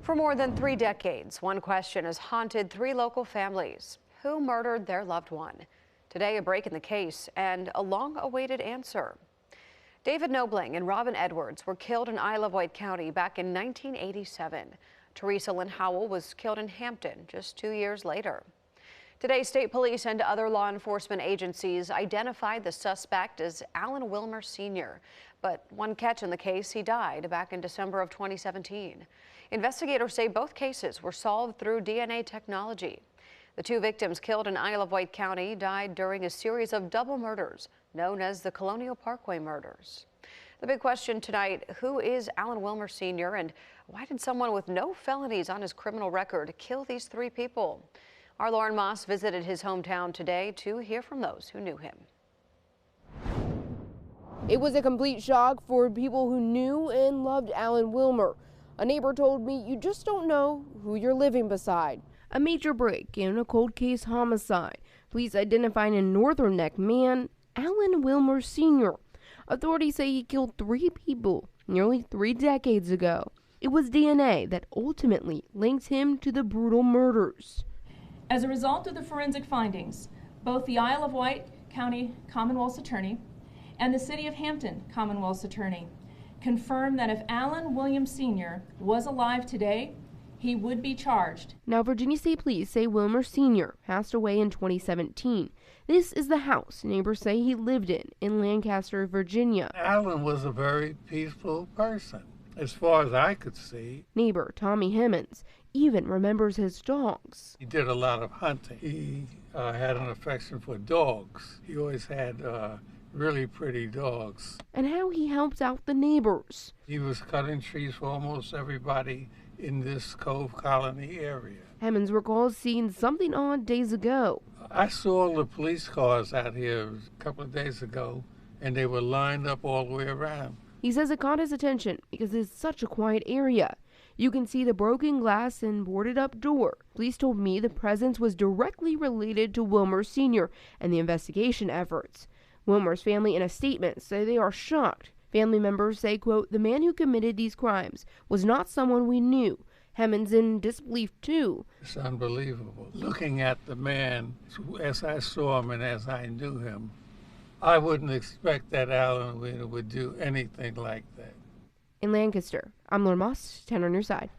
For more than 3 decades, one question has haunted 3 local families. Who murdered their loved one? Today, a break in the case and a long-awaited answer. David Nobling and Robin Edwards were killed in Isle of Wight County back in 1987. Teresa Lynn Howell was killed in Hampton just 2 years later. Today, state police and other law enforcement agencies identified the suspect as Alan Wilmer Sr. But one catch in the case, he died back in December of 2017. Investigators say both cases were solved through DNA technology. The 2 victims killed in Isle of Wight County died during a series of double murders known as the Colonial Parkway murders. The big question tonight, who is Alan Wilmer Sr. and why did someone with no felonies on his criminal record kill these 3 people? Our Lauren Moss visited his hometown today to hear from those who knew him. It was a complete shock for people who knew and loved Alan Wilmer. A neighbor told me you just don't know who you're living beside. A major break in a cold case homicide. Police identified a Northern Neck man, Alan Wilmer Sr. Authorities say he killed 3 people nearly 3 decades ago. It was DNA that ultimately linked him to the brutal murders. As a result of the forensic findings, both the Isle of Wight County Commonwealth's Attorney and the City of Hampton Commonwealth's Attorney confirmed that if Alan Williams Sr. was alive today, he would be charged. Now, Virginia State Police say Wilmer Sr. passed away in 2017. This is the house neighbors say he lived in Lancaster, Virginia. Alan was a very peaceful person, as far as I could see. Neighbor Tommy Hemmons even remembers his dogs. He did a lot of hunting. He had an affection for dogs. He always had really pretty dogs. And how he helped out the neighbors. He was cutting trees for almost everybody in this Cove Colony area. Hemmons recalls seeing something odd days ago. I saw the police cars out here a couple of days ago, and they were lined up all the way around. He says it caught his attention because it's such a quiet area. You can see the broken glass and boarded up door. Police told me the presence was directly related to Wilmer Sr. and the investigation efforts. Wilmer's family in a statement say they are shocked. Family members say, quote, the man who committed these crimes was not someone we knew. Hemmons in disbelief too. It's unbelievable. Looking at the man as I saw him and as I knew him, I wouldn't expect that Alan would do anything like that. In Lancaster, I'm Lauren Moss, 10 on your side.